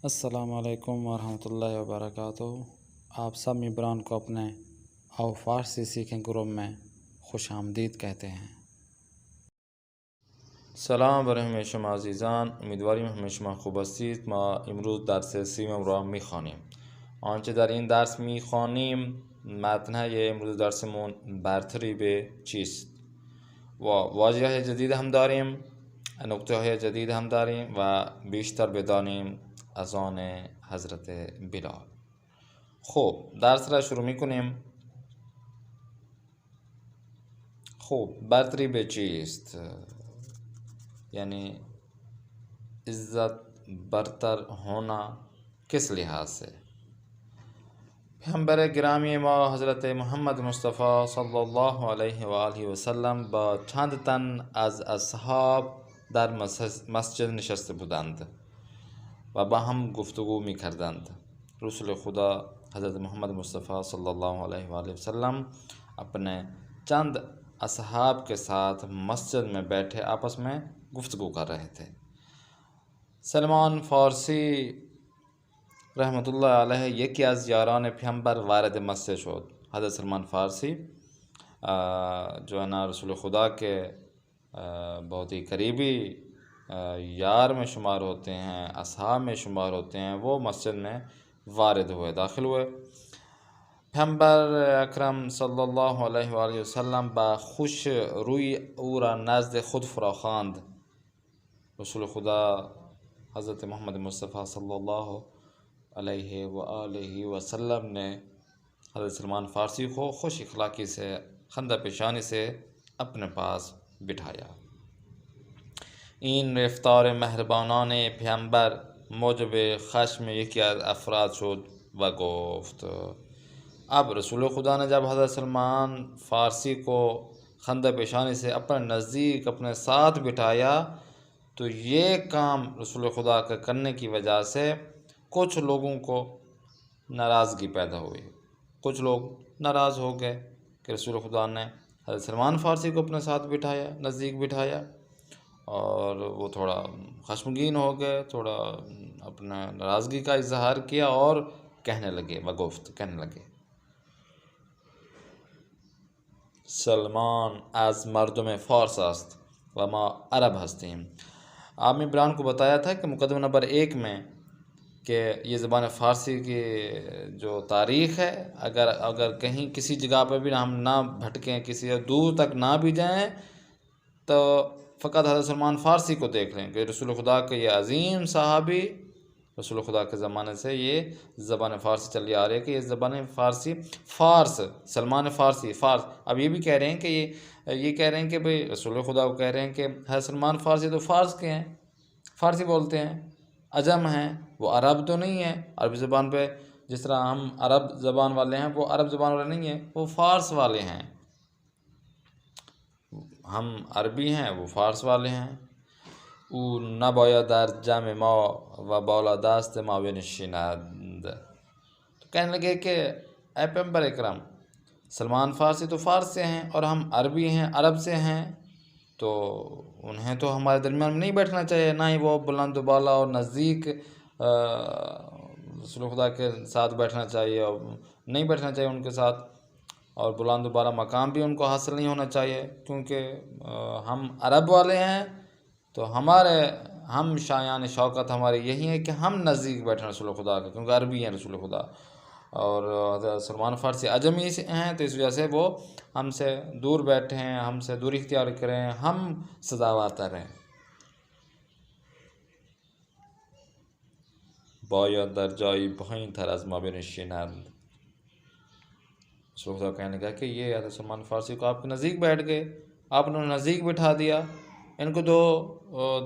السلام علیکم ورحمۃ اللہ وبرکاتہ۔ آپ سب ممبران کو اپنے آؤ فارسی سیکھیں گروپ میں خوش آمدید کہتے ہیں۔ سلام برهم شما عزیزان، امیدواریم همه شما خوب هستید. ما امروز درس سیمم را میخوانیم. آنچه در این درس میخوانیم متنهای امروز درسمون برتری به چیست و واژه های جدید هم داریم، نکته های جدید هم داریم و بیشتر بدانیم از آن حضرت بلال. خب درس را شروع میکنیم. خب برتری به چیست؟ یعنی عزت برتر ہونا کس لحاظ سے؟ پیغمبر گرامی ما حضرت محمد مصطفی صلی الله علیه و آله و سلم با چند تن از اصحاب در مسجد نشسته بودند و با هم گفتگو می کردند. رسول خدا حضرت محمد مصطفی صلی الله علیه و آله و سلم اپنے چند اصحاب کے ساتھ مسجد میں بیٹھے آپس میں گفتگو کر رہے تھے۔ سلمان فارسی رحمت الله علیه یکی از یاران پیامبر وارد مسجد شد. حضرت سلمان فارسی جو ہے نا رسول خدا کے بہت ہی قریبی یار میں شمار ہوتے ہیں، اصحاب میں شمار ہوتے ہیں، وہ مسجد میں وارد ہوئے، داخل ہوئے۔ پیامبر اکرم صلی الله علیه و آله و سلم با خوش روی او را نزد خود فراخواند. رسول خدا حضرت محمد مصطفی صلی الله علیہ وآلہ وسلم نے حضرت سلمان فارسی کو خوش اخلاقی سے خندہ پیشانی سے اپنے پاس بٹھایا۔ این رفتار مهربانان پیامبر موجب خشم یکی از افراد شد و گفت. اب رسول خدا نے جب حضرت سلمان فارسی کو خندہ پیشانی سے اپنے نزدیک اپنے ساتھ بٹھایا تو یہ کام رسول خدا کے کرنے کی وجہ سے کچھ لوگوں کو ناراضگی پیدا ہوئی۔ کچھ لوگ ناراض ہو گئے کہ رسول خدا نے حضرت سلمان فارسی کو اپنے ساتھ بٹھایا، نزدیک بٹھایا، اور وہ تھوڑا خشمگین ہو گئے، تھوڑا اپنا ناراضگی کا اظہار کیا اور کہنے لگے کہنے لگے سلمان از مردم فارس است و ما عرب هستیم۔ آپ ممبران کو بتایا تھا کہ مقدمہ نمبر 1 میں کہ یہ زبان فارسی کی جو تاریخ ہے، اگر کہیں کسی جگہ پہ بھی ہم نہ بھٹکیں، کسی دور تک نہ بھی جائیں، تو فقط حضرت سلمان فارسی کو دیکھ لیں کہ رسول خدا کے یہ عظیم صحابی، رسول خدا کے زمانے سے یہ زبان فارسی چلی آ رہی ہے کہ یہ زبان فارسی فارس، سلمان فارسی فارس۔ اب یہ بھی کہہ رہے ہیں کہ یہ کہہ رہے ہیں کہ بھئی رسول خدا کو کہہ رہے ہیں کہ حضرت سلمان فارسی تو فارس کے ہیں، فارسی بولتے ہیں، عجم ہیں، وہ عرب تو نہیں ہیں۔ عربی زبان پہ جس طرح ہم عرب زبان والے ہیں، وہ عرب زبان والے نہیں ہیں، وہ فارس والے ہیں۔ ہم عربی ہیں، وہ فارس والے ہیں۔ او نباید در جمع ما و بالا دست ما بنشیند۔ تو کہنے لگے کہ اے پیغمبر اکرم، سلمان فارسی تو فارس سے ہیں اور ہم عربی ہیں، عرب سے ہیں، تو انہیں تو ہمارے درمیان میں نہیں بیٹھنا چاہیے، نہ ہی وہ بلند و بالا اور نزدیک رسول خدا کے ساتھ بیٹھنا چاہیے، اور نہیں بیٹھنا چاہیے ان کے ساتھ، اور بلند و بالا مقام بھی ان کو حاصل نہیں ہونا چاہیے، کیونکہ ہم عرب والے ہیں، تو ہم شایان شوکت ہماری یہی ہے کہ ہم نزدیک بیٹھیں رسول خدا کے، کیونکہ عربی ہیں رسول خدا، اور حضرت سلمان فارسی عجمی ہیں، تو اس وجہ سے وہ ہم سے دور بیٹھے ہیں، ہم سے دوری اختیار کریں، ہم سزاوار رہیں۔ باید در جایی پایین تر از ما بنشینند۔ رسول خدا کہنے لگا کہ یہ حضرت سلمان فارسی کو آپ کے نزدیک بیٹھ گئے، آپ نے نزدیک بٹھا دیا، ان کو تو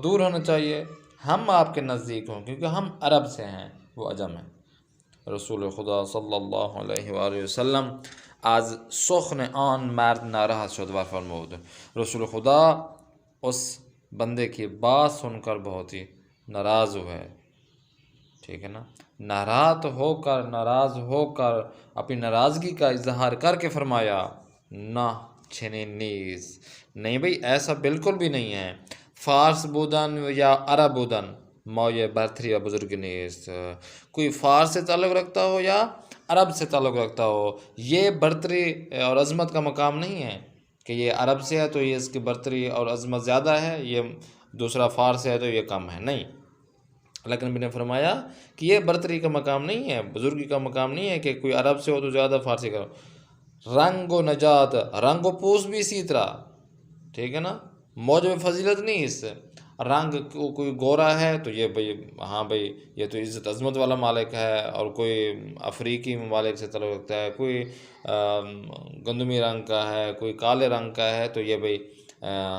دور ہونا چاہیے، ہم آپ کے نزدیک ہوں، کیونکہ ہم عرب سے ہیں، وہ عجم ہیں۔ رسول خدا صلی الله علیه و آله و سلم از سخن آن مرد ناراحت شد و فرمود. رسول خدا اس بندے کی بات سن کر بہت ہی ناراض ہوئے، ٹھیک ہے نا، ناراض ہو کر اپنی ناراضگی کا اظہار کر کے فرمایا، نہ چنین نیز، نہیں بھئی ایسا بالکل بھی نہیں ہے، فارس بودن یا عرب بودن مایه برتری و بزرگی نیست. کوئی فارس سے تعلق رکھتا ہو یا عرب سے تعلق رکھتا ہو، یہ برتری اور عظمت کا مقام نہیں ہے کہ یہ عرب سے ہے تو یہ اس کی برتری اور عظمت زیادہ ہے، یہ دوسرا فارس ہے تو یہ کم ہے. نہیں، لیکن نبی نے فرمایا کہ یہ برتری کا مقام نہیں ہے، بزرگی کا مقام نہیں ہے کہ کوئی عرب سے ہو تو زیادہ فارسی کا. رنگ و نجات، رنگ و پوش بھی اسی طرح، ٹھیک ہے نا، موجب فضیلت نہیں اس سے. رنگ کوئی گورا ہے تو یہ بھئی ہاں بھئی یہ تو عزت عظمت والا مالک ہے، اور کوئی افریقی ممالک سے تعلق رکھتا ہے، کوئی گندمی رنگ کا ہے، کوئی کالے رنگ کا ہے تو یہ بھئی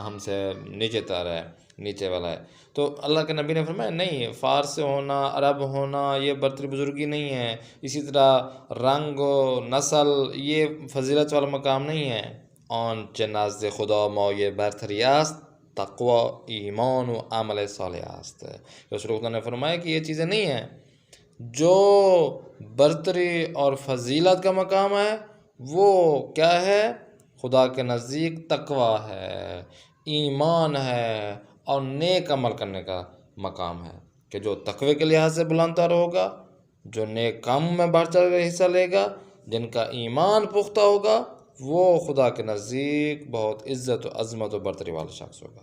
ہم سے نیچے تر ہے، نیچے والا ہے. تو اللہ کے نبی نے فرمایا نہیں، فارس سے ہونا، عرب ہونا یہ برتری بزرگی نہیں ہے. اسی طرح رنگ و نسل یہ فضیلت والا مقام نہیں ہے. آنچه نزد خدا مایه برتری است تقوا، ایمان و عمل صالح است. رسول خدا نے فرمایا کہ یہ چیزیں نہیں ہیں. جو برتری اور فضیلت کا مقام ہے وہ کیا ہے؟ خدا کے نزدیک تقوا ہے، ایمان ہے، اور نیک عمل کرنے کا مقام ہے. کہ جو تقوی کے لحاظ سے بلند تر ہوگا، جو نیک کام میں بڑھ چڑھ کر حصہ لے گا، جن کا ایمان پختہ ہوگا، وہ خدا کے نزدیک بہت عزت و عظمت و برتری والا شخص ہوگا.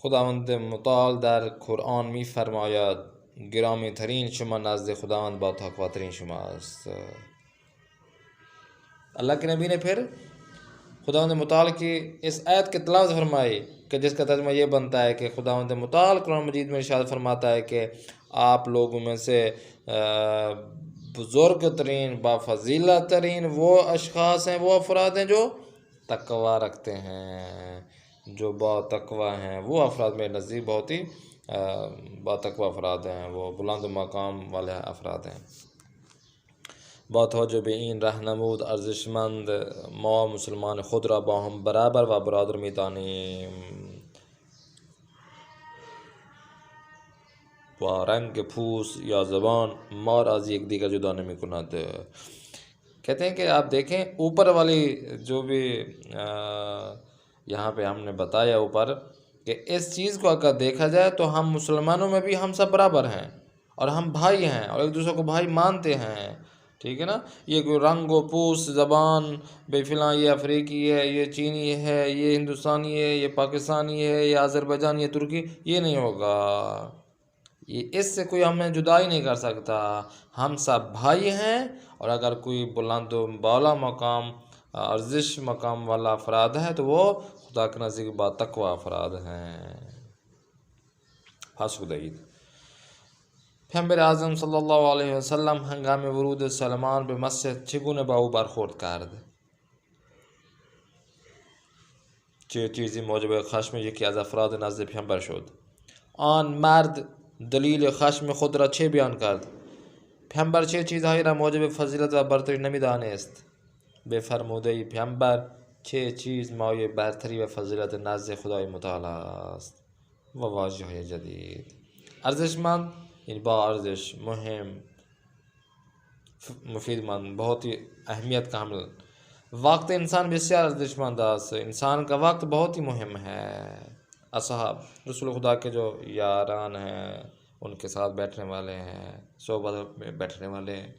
خداوند متعال در قرآن می فرماید گرامی ترین شما نزد خداوند با تقوا ترین شما است. اللہ کے نبی نے پھر خداوند متعال کی اس آیت کے تلاوت فرمائی کہ جس کا ترجمہ یہ بنتا ہے کہ خداوند متعال قرآن مجید میں ارشاد فرماتا ہے کہ آپ لوگوں میں سے بزرگ ترین با فضیلت ترین وہ اشخاص ہیں، وہ افراد ہیں جو تقوی رکھتے ہیں. جو با تقوی ہیں وہ افراد میرے نزدیک بہت ہی با تقوی افراد ہیں، وہ بلند مقام والے افراد ہیں. با توجه به این رهنمود ارزشمند ما مسلمان خود را با هم برابر و برادر می‌دانیم. با رنگ پوست یا زبان ما را از یک دیگر جدا نمی‌کند. کہتے ہیں کہ آپ دیکھیں اوپر والی جو بھی یہاں پہ ہم نے بتایا اوپر کہ اس چیز کو اگر دیکھا جائے تو ہم مسلمانوں میں بھی ہم سب برابر ہیں اور ہم بھائی ہیں اور ایک دوسرے کو بھائی مانتے ہیں، ٹھیک ہے نا. یہ کوئی رنگ و پوست، زبان، بے فلاں یہ افریقی ہے، یہ چینی ہے، یہ ہندوستانی ہے، یہ پاکستانی ہے، یہ آذربائیجان، یہ ترکی، یہ نہیں ہوگا. یہ اس سے کوئی ہمیں جدا ہی نہیں کر سکتا. ہم سب بھائی ہیں، اور اگر کوئی بلند و بالا مقام ارزش مقام والا افراد ہے تو وہ خدا کے نزدیک با تقوی افراد ہیں. حسود عید. پیامبر اعظم صلی اللہ علیه و سلم هنگام ورود سلمان به مسجد چگونه با او برخورد کرد؟ چه چیزی موجب خشم یکی از افراد نزد پیامبر شد؟ آن مرد دلیل خشم خود را چه بیان کرد؟ پیامبر چه چیزهایی را موجب فضیلت و برتری نمی‌دانست؟ بفرموده پیامبر چه چیز مایه برتری و فضیلت نزد خدای متعال است. و واژه‌های جدید ارزشمند یعنی با ارزش، مهم، مفید مند، بہت ہی اہمیت کا حامل. وقت انسان بسیار ارزشمند است. انسان کا وقت بہت ہی مهم ہے. اصحاب رسول خدا کے جو یاران ہیں، ان کے ساتھ بیٹھنے والے ہیں، صحبت میں بیٹھنے والے ہیں.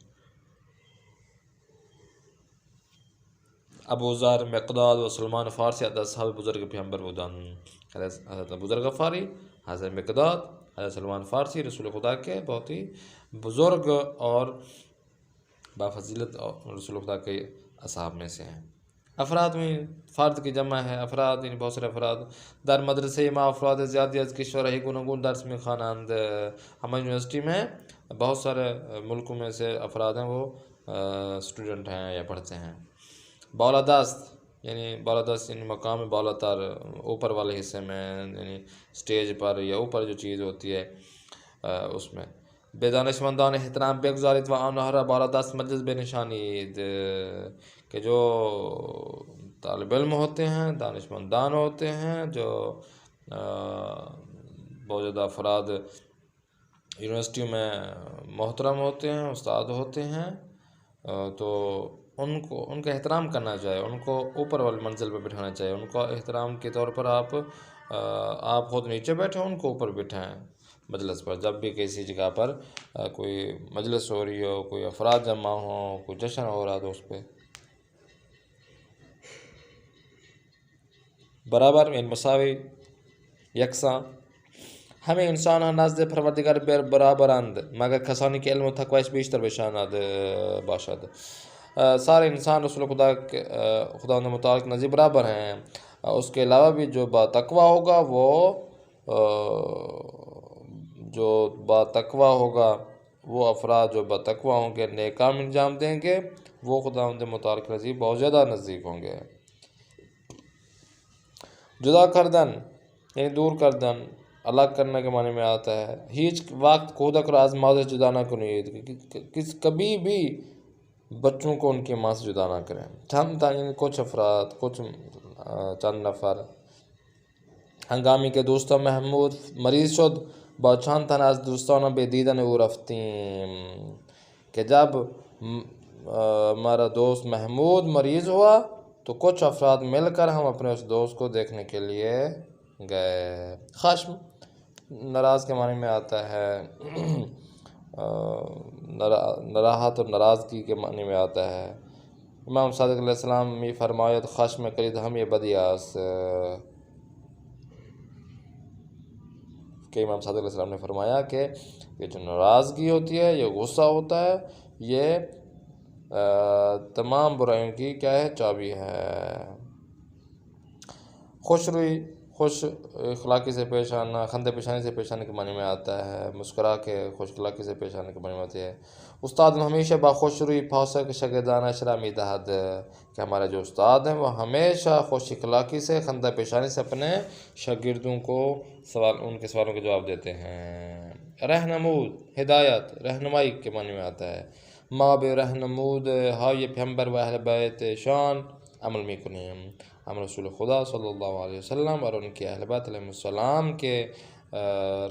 ابو ذر، مقداد و سلمان فارسی عدد اصحاب بزرگ پیامبر بودند. حضرت ابو ذر غفاری، حضرت مقداد، حضرت سلمان فارسی رسول خدا کے بہت ہی بزرگ اور بافضیلت رسول خدا کے اصحاب میں سے ہیں. افراد میں فرد کی جمع ہے، افراد یعنی بہت سارے افراد. در مدرسه ما افراد زیادی از کشورهای گوناگون درس می‌خوانند. ہماری یونیورسٹی میں بہت سارے ملکوں میں سے افراد ہیں، وہ اسٹوڈنٹ ہیں یا پڑھتے ہیں. بالادست یعنی مقام بالا تر، اوپر والے حصے میں، یعنی سٹیج پر یا اوپر جو چیز ہوتی ہے اس میں. به دانشمندان احترام بگذارید و آنها را بالادست مجلس بنشانید. کہ جو طالب علم ہوتے ہیں، دانشمندان ہوتے ہیں، جو بہت زیادہ افراد یونیورسٹی میں محترم ہوتے ہیں، استاد ہوتے ہیں، تو ان کا احترام کرنا چاہیے، ان کو اوپر والی منزل پہ بٹھانا چاہیے. ان کو احترام کے طور پر آپ آپ خود نیچے بیٹھے ان کو اوپر بٹھائیں مجلس پر. جب بھی کسی جگہ پر کوئی مجلس ہو رہی ہو، کوئی افراد جمع ہوں، کوئی جشن ہو رہا تو اس پہ برابر یعنی مساوی یکساں. ہمیں انسان نزد پروردگار برابر اند مگر کسانی کے علم و تقوی اس بیشتر بشاند باشد. سارے انسان رسول خدا متعلق نزدیک برابر ہیں. اس کے علاوہ بھی جو با تقوی ہوگا وہ افراد جو با تقوی ہوں گے، نیک کام انجام دیں گے، وہ خدا متعلق نزدیک بہت زیادہ نزدیک ہوں گے. جدا کردن یعنی دور کردن، الگ کرنے کے معنی میں آتا ہے. ہیچ وقت خدا کو از ماں سے جدا نہ کنید، کبھی بھی بچوں کو ان کی ماں سے جدا نہ کریں. یعنی کچھ افراد، کچھ چند نفر ہنگامی کے دوستوں محمود مریض شد با چند تن از دوستان بے دیدن او رفتیم. کہ جب ہمارا دوست محمود مریض ہوا تو کچھ افراد مل کر ہم اپنے اس دوست کو دیکھنے کے لیے گئے. خشم ناراض کے معنی میں آتا ہے، نراحت اور ناراضگی کے معنی میں آتا ہے. امام صادق علیہ السلام می فرمایت خشم کرید ہم یہ بدیاس، کہ امام صادق علیہ السلام نے فرمایا کہ یہ جو ناراضگی ہوتی ہے، یہ غصہ ہوتا ہے، یہ تمام برائیوں کی کیا ہے؟ چابی ہے. خوش روئی، خوش اخلاقی سے پیش آنا، خندہ پیشانی سے پیش آنے کے معنی میں آتا ہے. مسکرا کے خوش اخلاقی سے پیش آنے کے معنی میں آتی ہے. استاد ہمیشہ با خوش روئی پاسک شاگردانہ اشرامی دہد، کہ ہمارے جو استاد ہیں وہ ہمیشہ خوش اخلاقی سے، خندہ پیشانی سے اپنے شاگردوں کو ان کے سوالوں کے جواب دیتے ہیں. رہنمود ہدایت، رہنمائی کے معنی میں آتا ہے. ما بے رہنمود ہائے پیغمبر و اہل بیت شان عمل می کنیم. ہم رسول خدا صلی اللہ علیہ وسلم اور ان کے اہل بیت علیہ السلام کے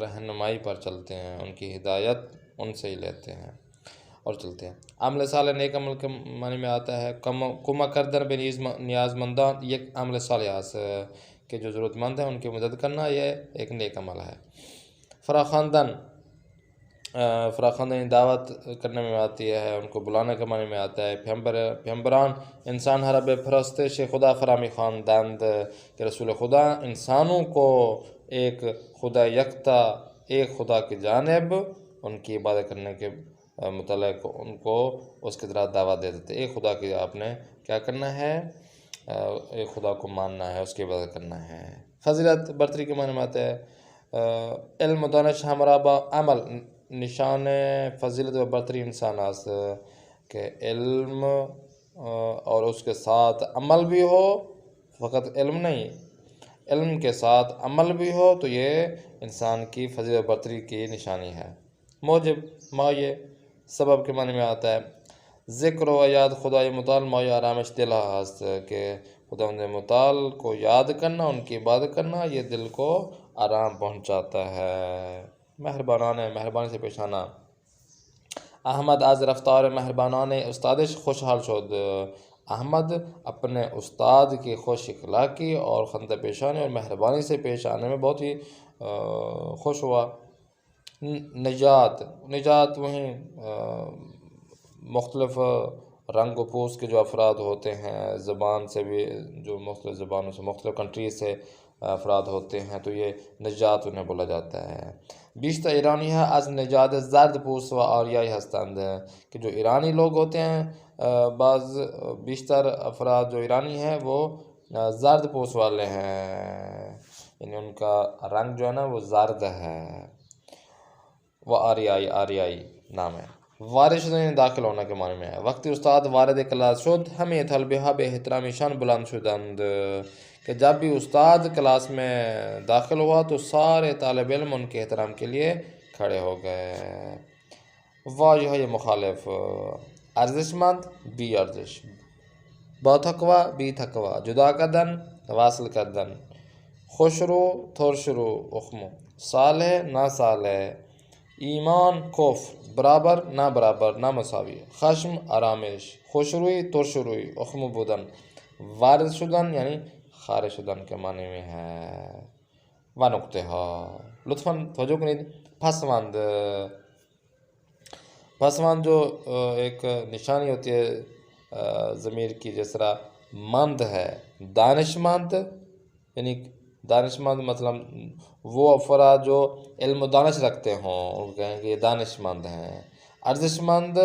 رہنمائی پر چلتے ہیں، ان کی ہدایت ان سے ہی لیتے ہیں اور چلتے ہیں. عمل صالح نیک عمل کے معنی میں آتا ہے. کما کردن بے نیاز مندان یک عمل صالح ہے، کہ جو ضرورت مند ہیں ان کی مدد کرنا یہ ایک نیک عمل ہے. فراخواندن دعوت کرنے میں آتی ہے، ان کو بلانے کے معنی میں آتا ہے. پیغمبران انسان ہر بے پرستش خدا فرامی خواندند، کہ رسول خدا انسانوں کو ایک خدا یکتا، ایک خدا کی جانب ان کی عبادت کرنے کے متعلق ان کو اس کی طرح دعوت دے دیتے. ایک خدا کی آپ نے کیا کرنا ہے؟ ایک خدا کو ماننا ہے، اس کی عبادت کرنا ہے. فضیلت برتری کے معنی میں آتا ہے. علم دانش ہمارا با عمل نشان فضیلت و برتری انسان است، کہ علم اور اس کے ساتھ عمل بھی ہو، فقط علم نہیں، علم کے ساتھ عمل بھی ہو تو یہ انسان کی فضیلت و برتری کی نشانی ہے. موجب مایہ سبب کے معنی میں آتا ہے. ذکر و یاد خدای متعال مایہ آرامش دل است، کہ خدا متعال کو یاد کرنا، ان کی عبادت کرنا یہ دل کو آرام پہنچاتا ہے. مہربانی سے پیش آنا. احمد از رفتار مہربانان استادش خوشحال شد. احمد اپنے استاد کی خوش اخلاقی اور خندہ پیشانی اور مہربانی سے پیش آنے میں بہت ہی خوش ہوا. نجات وہیں مختلف رنگ و پوست کے جو افراد ہوتے ہیں، زبان سے بھی جو مختلف زبانوں سے، مختلف کنٹریز سے افراد ہوتے ہیں، تو یہ نجات انہیں بولا جاتا ہے. بیشتر ایرانی ہے از نجات زرد پوست و آریائی ہستند، کہ جو ایرانی لوگ ہوتے ہیں، بیشتر افراد جو ایرانی ہیں وہ زرد پوست والے ہیں، یعنی ان کا رنگ جو ہے نا وہ زرد ہے. وہ آریائی نام ہے. وارد شدن داخل ہونا کے معنی میں ہے. وقتی استاد وارد کلاس شد ہمیں طلبہ بے احترامی شان بلند شدند، کہ جب بھی استاد کلاس میں داخل ہوا تو سارے طالب علم ان کے احترام کے لیے کھڑے ہو گئے. واجہ یہ مخالف. ارزش مند بی ارزش، با تقوی بی تقوی، جدا کردن واصل کردن، خوش رو ترش رو اخمو، صالح نا صالح، ایمان کفر، برابر نا برابر نا مساوی، خشم آرامش، خوش روی ترش روی، اخمو بودن. وارد شدن یعنی خارج شدن کے معنی میں ہے. ونقطها. لطفاً توجہ کنید. پسماند. پسماند جو ایک نشانی ہوتی ہے ضمیر کی، جس طرح مند ہے، دانش مند، یعنی دانش مند مطلب وہ افراد جو علم و دانش رکھتے ہوں، ان کہیں گے یہ دانش مند ہیں. ارزش مند،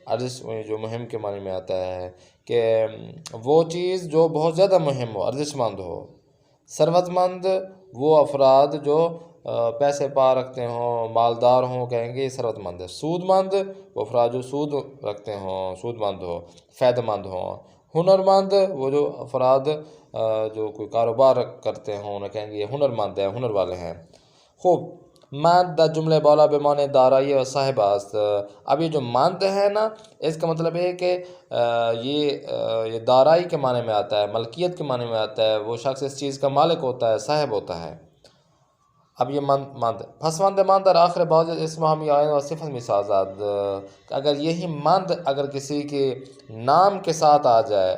ارزش جو مہم کے معنی میں آتا ہے کہ وہ چیز جو بہت زیادہ مہم ہو، ارزش مند ہو. ثروت مند وہ افراد جو پیسے پا رکھتے ہوں، مالدار ہوں، کہیں گے یہ ثروت مند ہے. سود مند وہ افراد جو سود رکھتے ہوں، سود مند ہو، فائدہ مند ہوں. ہنر مند وہ جو افراد جو کوئی کاروبار کرتے ہوں، انہیں کہیں گے یہ ہنر مند ہیں، ہنر والے ہیں. خوب. مند جملے بالا بے معنی دارائی و صاحب است. اب یہ جو مند ہے نا، اس کا مطلب ہے کہ یہ دارائی کے معنی میں آتا ہے، ملکیت کے معنی میں آتا ہے. وہ شخص اس چیز کا مالک ہوتا ہے، صاحب ہوتا ہے. اب یہ مند پسماند مند در آخر بعض اسم ہمی آئین و صفت میں سازد. اگر یہی مند اگر کسی کے نام کے ساتھ آ جائے،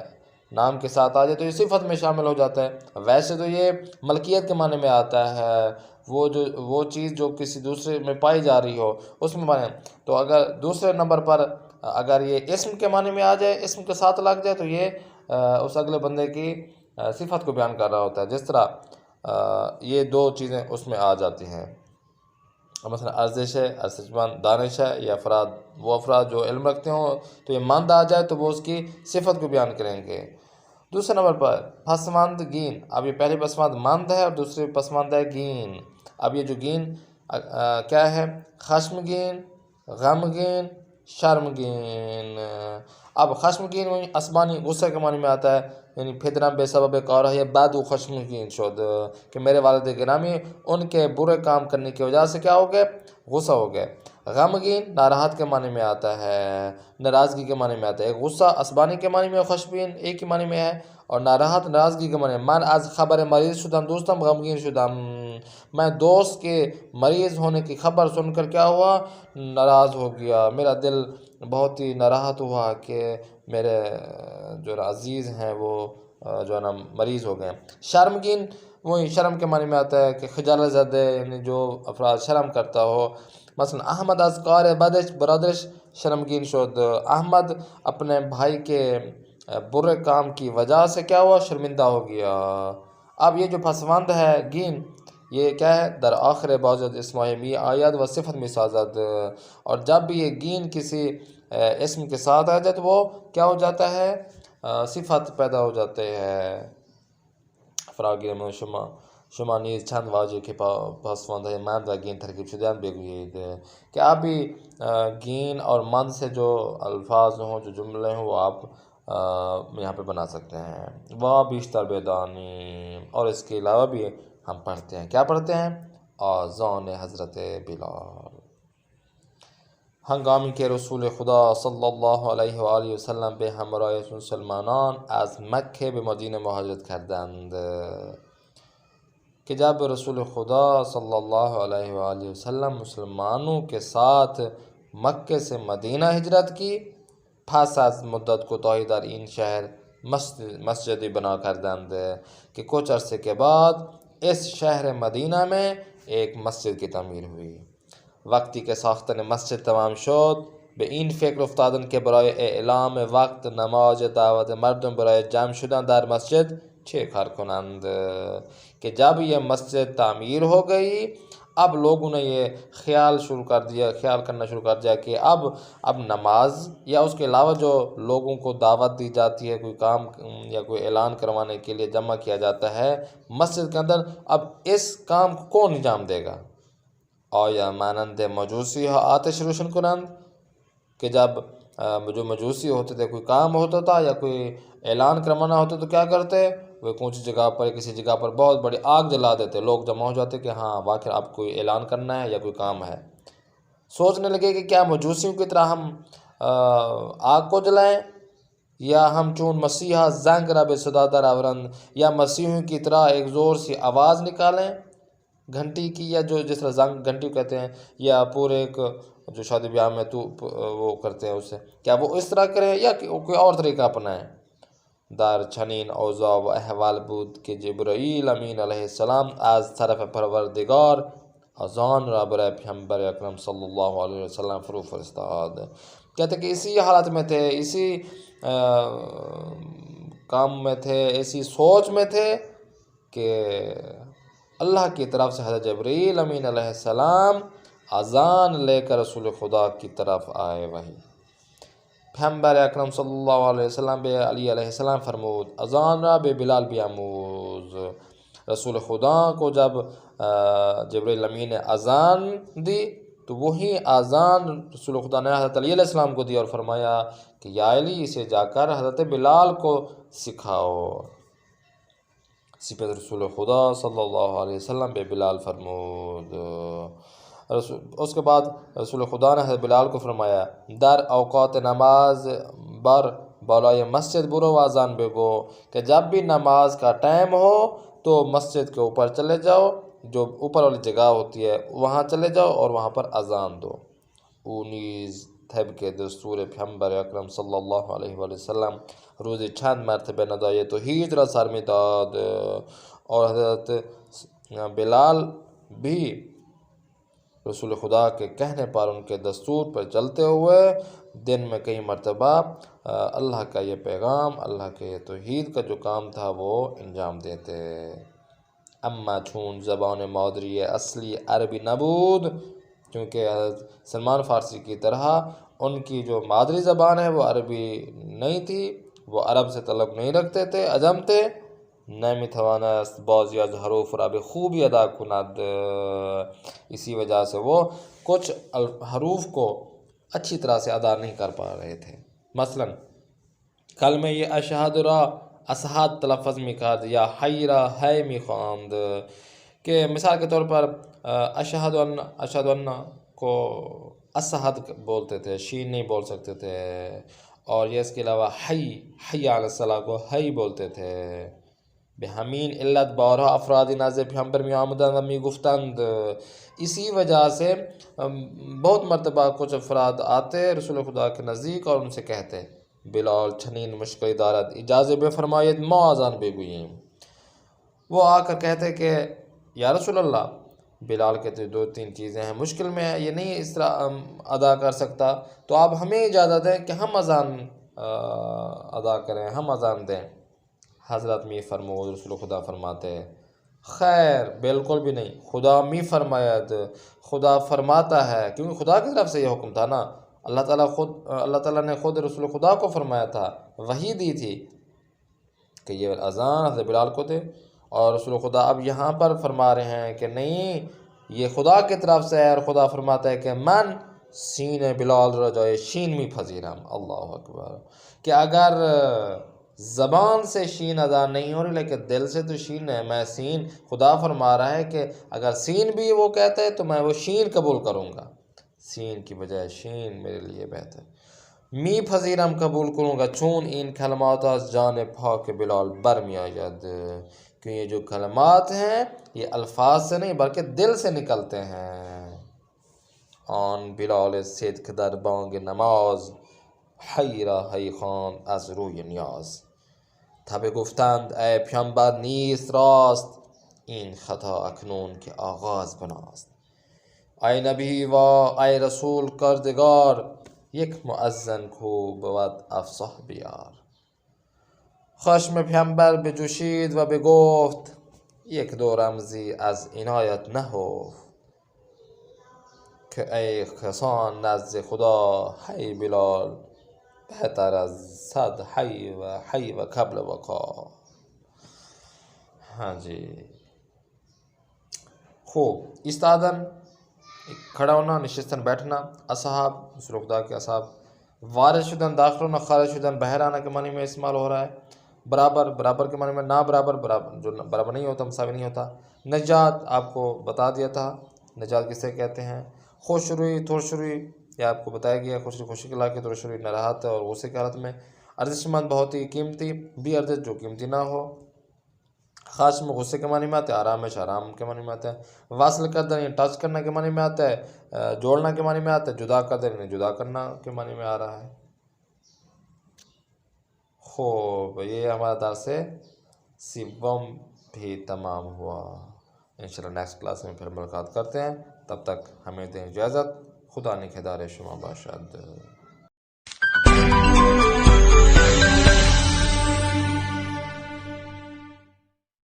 نام کے ساتھ آ جائے تو یہ صفت میں شامل ہو جاتا ہے. ویسے تو یہ ملکیت کے معنی میں آتا ہے، وہ چیز جو کسی دوسرے میں پائی جا رہی ہو اس میں معنی. تو اگر دوسرے نمبر پر اگر یہ اسم کے معنی میں آ جائے، اسم کے ساتھ لگ جائے، تو یہ اس اگلے بندے کی صفت کو بیان کر رہا ہوتا ہے. جس طرح یہ دو چیزیں اس میں آ جاتی ہیں. مثلا ارزش ہے، ارزش مند، دانش ہے، یہ افراد وہ افراد جو علم رکھتے ہوں، تو یہ مند آ جائے تو وہ اس کی صفت کو بیان کریں گے. دوسرے نمبر پر پسماند گین. اب یہ پہلی پسماند مند ہے اور دوسری پسماند ہے گین. اب یہ جو گین کیا ہے؟ خشمگین، غمگین، شرمگین. اب خشمگین اسبانی غصے کے معنی میں آتا ہے، یعنی فدرم بے سبب کارہ یا بعد و خشمگین شد، کہ میرے والد گرامی ان کے برے کام کرنے کی وجہ سے کیا ہو گئے؟ غصہ ہو گئے. غمگین ناراحت کے معنی میں آتا ہے، ناراضگی کے معنی میں آتا ہے. غصہ اسبانی کے معنی میں، خشمگین ایک ہی معنی میں ہے، اور ناراحت ناراضگی کے معنی میں. من از خبر مریض شدم دوستم غمگین شدم. میں دوست کے مریض ہونے کی خبر سن کر کیا ہوا؟ ناراض ہو گیا. میرا دل بہت ہی ناراحت ہوا کہ میرے جو عزیز ہیں وہ جو ہے نا مریض ہو گئے. شرمگین وہی شرم کے معنی میں آتا ہے کہ خجالت زدہ، یعنی جو افراد شرم کرتا ہو. مثلا احمد از کار بدش برادرش شرمگین شد. احمد اپنے بھائی کے برے کام کی وجہ سے کیا ہوا؟ شرمندہ ہو گیا. اب یہ جو پسماند ہے گین، یہ کیا ہے؟ در آخر بعض اسم می آید و صفت میں سازد. اور جب بھی یہ گین کسی اسم کے ساتھ آ جائے تو وہ کیا ہو جاتا ہے؟ صفت پیدا ہو جاتے ہیں. فراگیر من شما نیز چند واجه که پاسمانده مند و گین ترکیب شده‌اند بگویید. کہ آپ بھی گین اور مند سے جو الفاظ ہوں، جو جملے ہوں، وہ آپ یہاں پہ بنا سکتے ہیں. وہ بیشتر بیدانی. اور اس کے علاوہ بھی ہم پڑھتے ہیں، کیا پڑھتے ہیں؟ آذان حضرت بلال. ہنگامی کے رسول خدا صلی اللہ علیہ وآلہ وسلم به همراه مسلمانان از مکه به مدینه مهاجرت کردند. کہ جب رسول خدا صلی اللہ علیہ وآلہ وسلم مسلمانوں کے ساتھ مکے سے مدینہ ہجرت کی، پس از مدت کوتاہی در این شہر مسجدی بنا کردند. کہ کچھ عرصے کے بعد اس شہر مدینہ میں ایک مسجد کی تعمیر ہوئی. وقتی که ساختن مسجد تمام شد، به این فکر افتادند که برای اعلام وقت نماز دعوت مردم برای جمع شدن در مسجد چه کار کنند. کہ جب یہ مسجد تعمیر ہو گئی، اب لوگوں نے یہ خیال کرنا شروع کر دیا کہ اب نماز یا اس کے علاوہ جو لوگوں کو دعوت دی جاتی ہے، کوئی کام یا کوئی اعلان کروانے کے لیے جمع کیا جاتا ہے مسجد کے اندر، اب اس کام کو کون انجام دے گا؟ آیا مانند مجوسی ها آتش روشن کنند. کہ جب جو مجوسی ہوتے تھے، کوئی کام ہوتا تھا یا کوئی اعلان کروانا ہوتا تو کیا کرتے؟ وہ اونچی جگہ پر، کسی جگہ پر بہت بڑی آگ جلا دیتے. لوگ جمع ہو جاتے کہ ہاں واقعی اب کوئی اعلان کرنا ہے یا کوئی کام ہے. سوچنے لگے کہ کیا مجوسیوں کی طرح ہم آگ کو جلائیں، یا ہم چون مسیحا زنگ را به صدا در آورند، یا مسیحیوں کی طرح ایک زور سی آواز نکالیں گھنٹی کی، یا جو جس طرح زنگ گھنٹی کہتے ہیں، یا پورے ایک جو شادی بیاہ میں تو وہ کرتے ہیں اسے، کیا وہ اس طرح کریں یا کوئی اور طریقہ اپنائیں. در چنین اوضاع و احوال بود که جبرائیل امین علیه السلام از طرف پروردگار اذان را برای پیامبر اکرم صلی اللہ علیہ وسلم فرو فرستاد. کہتے کہ اسی حالت میں تھے، اسی کام میں تھے، ایسی سوچ میں تھے کہ اللہ کی طرف سے حضرت جبرائیل امین علیہ السلام اذان لے کر رسول خدا کی طرف آئے. وہی پیامبر اکرم صلی اللہ علیہ وسلم به علی علیہ السلام فرمود اذان را به بلال بیاموز. رسول خدا کو جب جبرائیل امین نے اذان دی تو وہی اذان رسول خدا نے حضرت علی علیہ السلام کو دی اور فرمایا کہ یا علی اسے جا کر حضرت بلال کو سکھاؤ. اسی پہ رسول خدا صلی اللہ علیہ وسلم به بلال فرمود. اس کے بعد رسول خدا نے حضرت بلال کو فرمایا در اوقات نماز بر بالای مسجد برو و اذان بگو کہ جب بھی نماز کا ٹائم ہو تو مسجد کے اوپر چلے جاؤ، جو اوپر والی جگہ ہوتی ہے وہاں چلے جاؤ اور وہاں پر اذان دو. او نیز طبق دستور پیامبر اکرم صلی اللہ علیہ وآلہ وسلم روزی چند مرتبه ندای توحید را سر می داد اور حضرت بلال بھی رسول خدا کے کہنے پر ان کے دستور پر چلتے ہوئے دن میں کئی مرتبہ اللہ کا یہ پیغام، اللہ کے توحید کا جو کام تھا وہ انجام دیتے. اما چون زبان مادری اصلی عربی نبود، کیونکہ حضرت سلمان فارسی کی طرح ان کی جو مادری زبان ہے وہ عربی نہیں تھی، وہ عرب سے تعلق نہیں رکھتے تھے، عجم تھے، نمی توانست بعضی از حروف را به خوبی ادا کند. اسی وجہ سے وہ کچھ حروف کو اچھی طرح سے ادا نہیں کر پا رہے تھے. مثلا کلمہ یہ اشہد را اسحاد تلفظ می کرد یا حی را ہے می خواند، کہ مثال کے طور پر اشہد ان کو اسحد بولتے تھے، شین نہیں بول سکتے تھے، اور یہ اس کے علاوہ حی علی الصلاۃ کو حی بولتے تھے. به همین علت بارها افرادی نزد پیامبر می آمدند و می گفتند. اسی وجہ سے بہت مرتبہ کچھ افراد آتے رسول خدا کے نزدیک اور ان سے کہتے بلال چنین مشکلی دارد اجازت بفرمایید ما اذان بگوییم. وہ آ کر کہتے کہ یا رسول اللہ، بلال کہتے دو تین چیزیں ہیں، مشکل میں ہے، یہ نہیں اس طرح ادا کر سکتا، تو آپ ہمیں اجازت دیں کہ ہم اذان ادا کریں، ہم اذان دیں. حضرت می فرمود، رسول خدا فرماتے خیر بالکل بھی نہیں، خدا می فرماید، خدا فرماتا ہے، کیونکہ خدا کی طرف سے یہ حکم تھا نا. اللہ تعالیٰ نے خود رسول خدا کو فرمایا تھا، وحی دی تھی کہ یہ اذان حضرت بلال کو دے، اور رسول خدا اب یہاں پر فرما رہے ہیں کہ نہیں، یہ خدا کی طرف سے ہے، اور خدا فرماتا ہے کہ من سین بلال را جای شین می پذیرم. اللہ اکبر. کہ اگر زبان سے شین ادا نہیں ہو رہی لیکن دل سے تو شین ہے، میں سین، خدا فرما رہا ہے کہ اگر سین بھی وہ کہتا ہے تو میں وہ شین قبول کروں گا، سین کی بجائے شین میرے لیے بہتر. می پذیرم قبول کروں گا چون این کلمات از جان پاک بلال برمی آید، کہ یہ جو کلمات ہیں یہ الفاظ سے نہیں بلکہ دل سے نکلتے ہیں. آن بلال صدق در بانگ نماز حی را حی خواند از روی نیاز. تبه گفتند ای پیامبر نیست راست این خطا اکنون که آغاز بناست. ای نبی و ای رسول کردگار یک مؤذن کو بود افصح بیار. خشم پیامبر بجوشید و بگفت یک دو رمزی از عنایت نهفت، که ای کسان نزد خدا حی بلال بهتر از صد حی و قبل وقا. ہاں جی خوب. استادن کھڑا ہونا، نشستن بیٹھنا. اصحاب رسول خدا کے اصحاب. وارث شدن داخل ہونا، خارج شدن باہر آنا کے معنی میں استعمال ہو رہا ہے. برابر کے معنی میں نا برابر جو برابر نہیں ہوتا، مساوی نہیں ہوتا. نجات آپ کو بتا دیا تھا، نجات کسے کہتے ہیں. خوش روئی تھوش روئی یہ آپ کو بتایا گیا، خوشی کے علاقے تھوش روئی نراحت اور غصے کی حالت میں. ارزش مند بہت ہی قیمتی، بھی ارزش جو قیمتی نہ ہو. خاص میں غصے کے معنی میں آتا ہے، آرامش آرام کے معنی میں آتا ہے. واصل کر دینا ٹچ کرنا کے معنی میں آتا ہے، جوڑنا کے معنی میں آتا ہے. جدا کر دینا جدا کرنا کے معنی میں آ رہا ہے. خوب، یہ ہمارا درس سوم بھی تمام ہوا. انشاءاللہ نیکسٹ کلاس میں پھر ملاقات کرتے ہیں. تب تک ہمیں دیں اجازت. خدا نگہدار شما باشد.